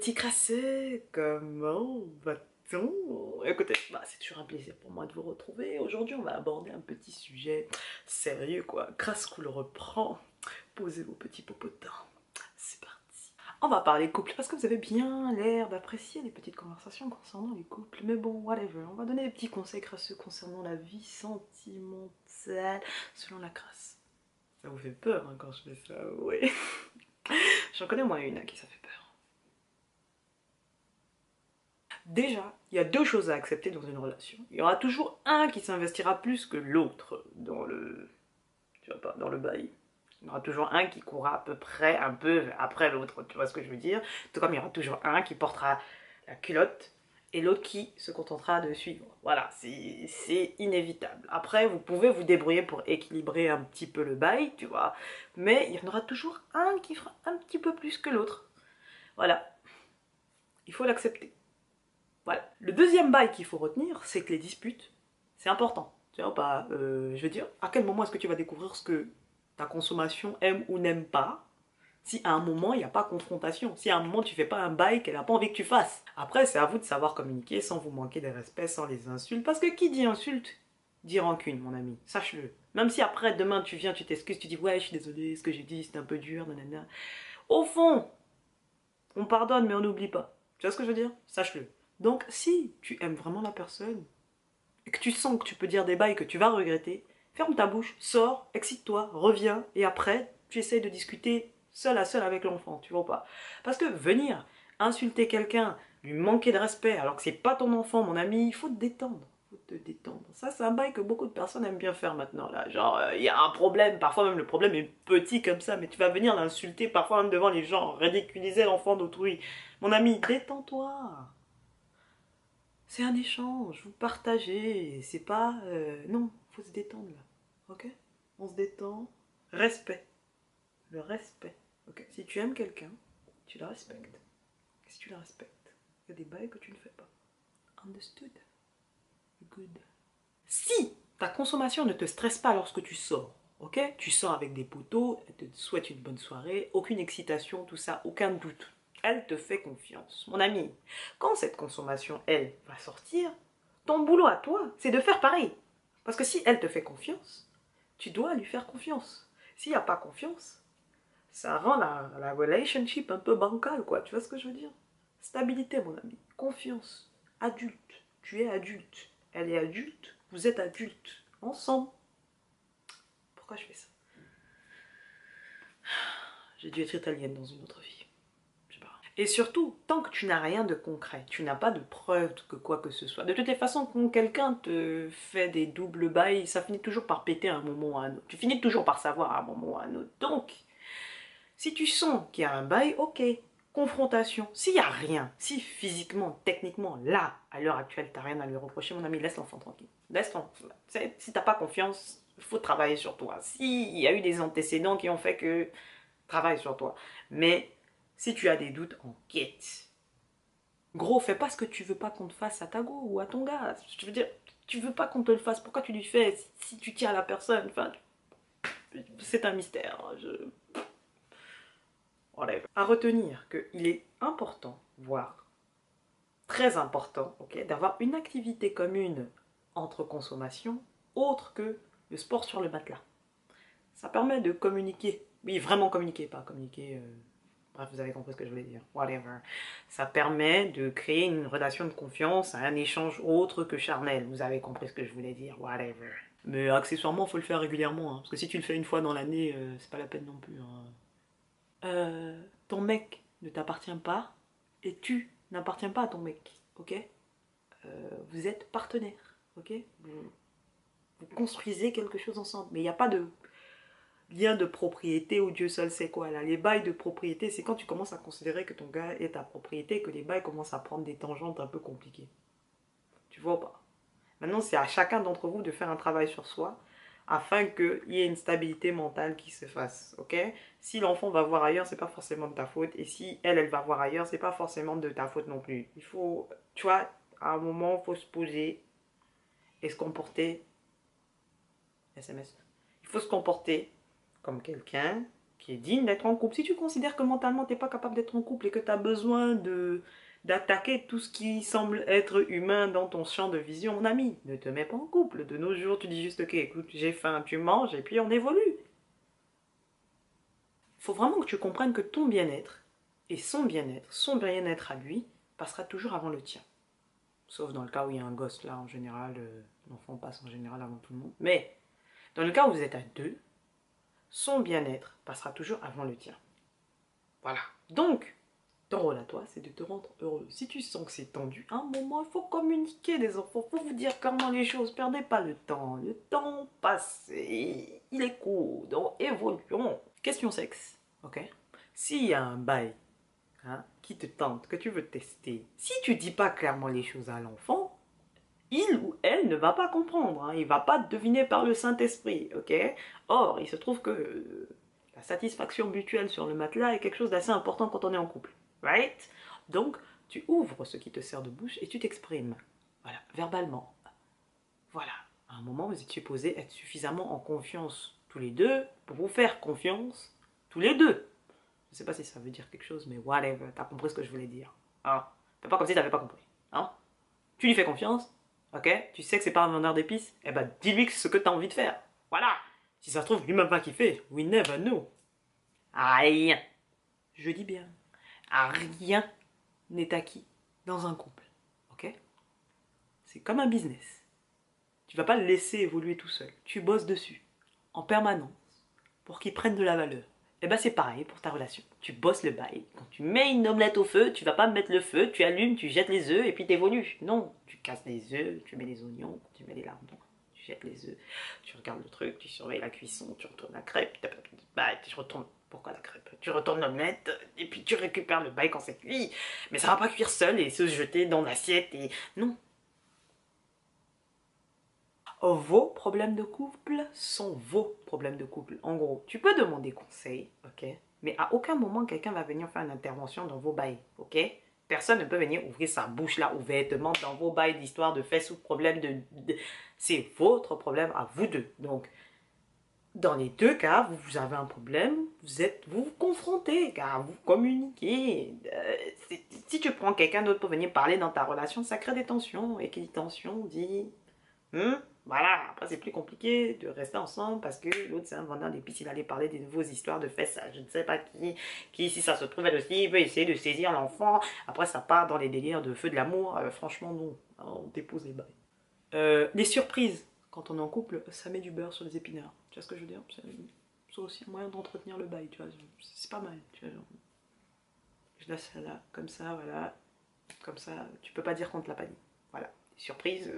petits crasseux, comment va-t-on? Écoutez, c'est toujours un plaisir pour moi de vous retrouver. Aujourd'hui, on va aborder un petit sujet sérieux, quoi. Crasse Cool reprend. Posez vos petits popotins. C'est parti. On va parler couple, parce que vous avez bien l'air d'apprécier les petites conversations concernant les couples. Mais bon, whatever. On va donner des petits conseils crasseux concernant la vie sentimentale selon la crasse. Ça vous fait peur hein, quand je fais ça, oui. J'en connais moi une à qui ça fait peur. Déjà, il y a deux choses à accepter dans une relation. Il y aura toujours un qui s'investira plus que l'autre dans le, tu vois pas, dans le bail. Il y aura toujours un qui courra à peu près un peu après l'autre, tu vois ce que je veux dire. Tout comme il y aura toujours un qui portera la culotte et l'autre qui se contentera de suivre. Voilà, c'est inévitable. Après, vous pouvez vous débrouiller pour équilibrer un petit peu le bail, tu vois. Mais il y en aura toujours un qui fera un petit peu plus que l'autre. Voilà, il faut l'accepter. Voilà. Le deuxième bail qu'il faut retenir, c'est que les disputes, c'est important. Tu vois pas, je veux dire, à quel moment est-ce que tu vas découvrir ce que ta consommation aime ou n'aime pas si à un moment il n'y a pas confrontation, si à un moment tu fais pas un bail qu'elle n'a pas envie que tu fasses. Après, c'est à vous de savoir communiquer sans vous manquer de respect, sans les insultes. Parce que qui dit insulte, dit rancune, mon ami. Sache-le. Même si après, demain, tu viens, tu t'excuses, tu dis ouais, je suis désolée, ce que j'ai dit, c'était un peu dur, nanana. Au fond, on pardonne, mais on n'oublie pas. Tu vois ce que je veux dire? Sache-le. Donc, si tu aimes vraiment la personne, et que tu sens que tu peux dire des bails que tu vas regretter, ferme ta bouche, sors, excite-toi, reviens, et après, tu essayes de discuter seul à seul avec l'enfant, tu vois pas? Parce que venir insulter quelqu'un, lui manquer de respect, alors que c'est pas ton enfant, mon ami, il faut te détendre. Faut te détendre. Ça, c'est un bail que beaucoup de personnes aiment bien faire maintenant, là. Genre, il y a un problème, parfois même le problème est petit comme ça, mais tu vas venir l'insulter, parfois même devant les gens, ridiculiser l'enfant d'autrui. Mon ami, détends-toi. C'est un échange, vous partagez, c'est pas... non, faut se détendre là, ok? On se détend, respect, le respect, ok? Si tu aimes quelqu'un, tu la respectes. Si tu la respectes, il y a des bails que tu ne fais pas. Understood? Good. Si ta consommation ne te stresse pas lorsque tu sors, ok? Tu sors avec des potos, elle te souhaite une bonne soirée, aucune excitation, tout ça, aucun doute. Elle te fait confiance. Mon ami, quand cette consommation, elle, va sortir, ton boulot à toi, c'est de faire pareil. Parce que si elle te fait confiance, tu dois lui faire confiance. S'il n'y a pas confiance, ça rend la relationship un peu bancale, quoi. Tu vois ce que je veux dire? Stabilité, mon ami. Confiance. Adulte. Tu es adulte. Elle est adulte. Vous êtes adulte. Ensemble. Pourquoi je fais ça? J'ai dû être italienne dans une autre vie. Je sais pas. Et surtout, tant que tu n'as rien de concret, tu n'as pas de preuve que quoi que ce soit. De toutes les façons, quand quelqu'un te fait des doubles bails, ça finit toujours par péter à un moment ou à un autre. Tu finis toujours par savoir à un moment ou à un autre. Donc, si tu sens qu'il y a un bail, ok. Confrontation. S'il n'y a rien, si physiquement, techniquement, là, à l'heure actuelle, tu n'as rien à lui reprocher, mon ami, laisse l'enfant tranquille. Laisse l'enfant. Si tu n'as pas confiance, il faut travailler sur toi. S'il y a eu des antécédents qui ont fait que... Travaille sur toi. Mais si tu as des doutes, enquête. Gros, fais pas ce que tu veux pas qu'on te fasse à ta go ou à ton gars. Je veux dire, tu veux pas qu'on te le fasse, pourquoi tu lui fais si tu tiens à la personne? Enfin, c'est un mystère. Whatever. À retenir qu'il est important, voire très important, ok, d'avoir une activité commune entre consommation autre que le sport sur le matelas. Ça permet de communiquer. Oui, vraiment communiquer, pas communiquer... Bref, vous avez compris ce que je voulais dire. Whatever. Ça permet de créer une relation de confiance, un échange autre que charnel. Vous avez compris ce que je voulais dire. Whatever. Mais accessoirement, il faut le faire régulièrement. Hein, parce que si tu le fais une fois dans l'année, c'est pas la peine non plus. Hein. Ton mec ne t'appartient pas et tu n'appartiens pas à ton mec. Ok? Vous êtes partenaires. Ok? Vous construisez quelque chose ensemble. Mais il n'y a pas de lien de propriété ou Dieu seul sait quoi là. Les bails de propriété, c'est quand tu commences à considérer que ton gars est ta propriété que les bails commencent à prendre des tangentes un peu compliquées. Tu vois pas? Maintenant, c'est à chacun d'entre vous de faire un travail sur soi afin qu'il y ait une stabilité mentale qui se fasse, ok? Si l'enfant va voir ailleurs, c'est pas forcément de ta faute. Et si elle, elle va voir ailleurs, c'est pas forcément de ta faute non plus. Il faut, tu vois, à un moment, il faut se poser et se comporter. SMS. Il faut se comporter comme quelqu'un qui est digne d'être en couple. Si tu considères que mentalement, tu n'es pas capable d'être en couple et que tu as besoin d'attaquer tout ce qui semble être humain dans ton champ de vision, mon ami, ne te mets pas en couple. De nos jours, tu dis juste, ok, écoute, j'ai faim, tu manges, et puis on évolue. Il faut vraiment que tu comprennes que ton bien-être et son bien-être à lui, passera toujours avant le tien. Sauf dans le cas où il y a un gosse, là, en général, l'enfant passe en général avant tout le monde. Mais, dans le cas où vous êtes à deux, son bien-être passera toujours avant le tien. Voilà. Donc, ton rôle à toi, c'est de te rendre heureux. Si tu sens que c'est tendu, à un moment, il faut communiquer, les enfants. Il faut vous dire clairement les choses. Perdez pas le temps. Le temps passe. Il est court. Donc, évoluons. Question sexe. Ok. S'il y a un bail qui te tente, que tu veux tester, si tu dis pas clairement les choses à l'enfant, il ou elle ne va pas comprendre. Il ne va pas deviner par le Saint-Esprit. Ok. Or, il se trouve que la satisfaction mutuelle sur le matelas est quelque chose d'assez important quand on est en couple. Right? Donc, tu ouvres ce qui te sert de bouche et tu t'exprimes. Voilà, verbalement. Voilà. À un moment, vous êtes supposés être suffisamment en confiance tous les deux pour vous faire confiance tous les deux. Je sais pas si ça veut dire quelque chose, mais whatever, t'as compris ce que je voulais dire. Hein? Fais pas comme si t'avais pas compris. Hein? Tu lui fais confiance, ok? Tu sais que c'est pas un vendeur d'épices, eh ben dis-lui ce que t'as envie de faire. Voilà! Si ça se trouve, lui-même pas kiffé. We never know. Rien. Je dis bien. Rien n'est acquis dans un couple. Ok? C'est comme un business. Tu vas pas le laisser évoluer tout seul. Tu bosses dessus. En permanence. Pour qu'il prenne de la valeur. Et ben c'est pareil pour ta relation. Tu bosses le bail. Quand tu mets une omelette au feu, tu vas pas mettre le feu, tu allumes, tu jettes les œufs et puis t'évolues. Non, tu casses les œufs, tu mets les oignons, tu mets les lardons, tu jettes les œufs, tu regardes le truc, tu surveilles la cuisson, tu retournes la crêpe, tu retournes. Pourquoi la crêpe? Tu retournes l'omelette et puis tu récupères le bail quand c'est cuit. Mais ça va pas cuire seul et se jeter dans l'assiette et non. Vos problèmes de couple sont vos problèmes de couple. En gros, tu peux demander conseil, ok? Mais à aucun moment, quelqu'un va venir faire une intervention dans vos bails, ok? Personne ne peut venir ouvrir sa bouche là ouvertement dans vos bails d'histoire de fesses ou de problèmes C'est votre problème à vous deux. Donc, dans les deux cas, vous avez un problème, vous confrontez, car vous communiquez. Si tu prends quelqu'un d'autre pour venir parler dans ta relation, ça crée des tensions. Et qui dit tension dit... Voilà, après c'est plus compliqué de rester ensemble parce que l'autre c'est un vendeur d'épices, il allait parler des nouveaux histoires de fesses, je ne sais pas qui si ça se trouve elle aussi, veut essayer de saisir l'enfant, après ça part dans les délires de feu de l'amour, franchement non, on dépose les bails. Les surprises, quand on est en couple, ça met du beurre sur les épinards, tu vois ce que je veux dire? C'est aussi un moyen d'entretenir le bail, tu vois, c'est pas mal, tu vois, genre, je laisse ça là, comme ça, voilà, comme ça, tu peux pas dire qu'on te l'a pas dit, voilà, les surprises...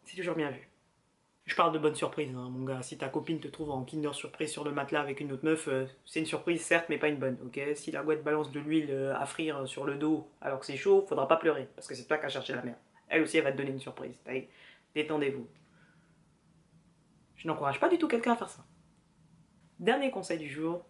c'est toujours bien vu. Je parle de bonnes surprises, hein, mon gars. Si ta copine te trouve en Kinder Surprise sur le matelas avec une autre meuf, c'est une surprise, certes, mais pas une bonne, ok? Si la gouette balance de l'huile à frire sur le dos alors que c'est chaud, faudra pas pleurer, parce que c'est toi qui as cherché la merde. Elle aussi, elle va te donner une surprise. Détendez-vous. Je n'encourage pas du tout quelqu'un à faire ça. Dernier conseil du jour,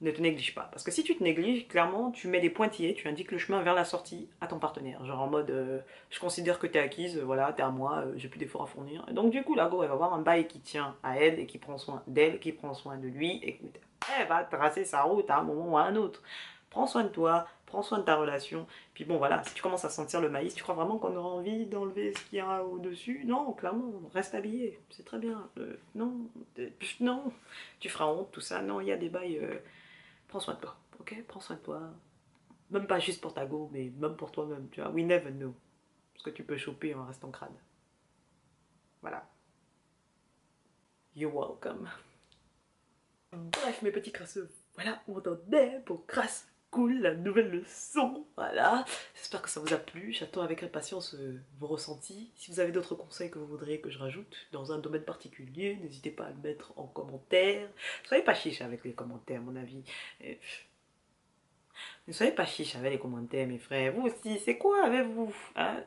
ne te néglige pas. Parce que si tu te négliges, clairement, tu mets des pointillés, tu indiques le chemin vers la sortie à ton partenaire. Genre en mode, je considère que t'es acquise, voilà, t'es à moi, j'ai plus d'efforts à fournir. Et donc du coup, la go, elle va avoir un bail qui tient à elle et qui prend soin d'elle, qui prend soin de lui. Écoute, elle va tracer sa route à un moment ou à un autre. Prends soin de toi, prends soin de ta relation. Puis bon, voilà, si tu commences à sentir le maïs, tu crois vraiment qu'on aura envie d'enlever ce qu'il y a au-dessus? Non, clairement, reste habillé, c'est très bien. Non, tu feras honte, tout ça. Non, il y a des bails... prends soin de toi, ok? Prends soin de toi. Même pas juste pour ta go, mais même pour toi-même, tu vois. We never know. Ce que tu peux choper en restant crade. Voilà. You're welcome. Bref, mes petits crasseux, voilà où on en est pour Crasse Cool, la nouvelle leçon. Voilà. J'espère que ça vous a plu. J'attends avec impatience vos ressentis. Si vous avez d'autres conseils que vous voudriez que je rajoute dans un domaine particulier, n'hésitez pas à le mettre en commentaire. Soyez pas chiche avec les commentaires, à mon avis. Ne soyez pas chiche avec les commentaires, mes frères. Vous aussi, c'est quoi avec vous, hein?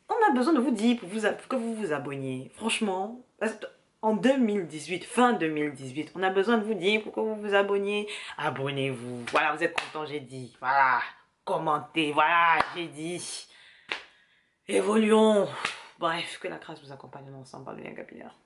On a besoin de vous dire pour que vous vous abonniez. Franchement, en 2018, fin 2018, on a besoin de vous dire pour que vous vous abonniez. Abonnez-vous. Voilà, vous êtes contents, j'ai dit. Voilà, commentez. Voilà, j'ai dit. Évoluons. Bref, que la grâce vous accompagne ensemble par le lien capillaire.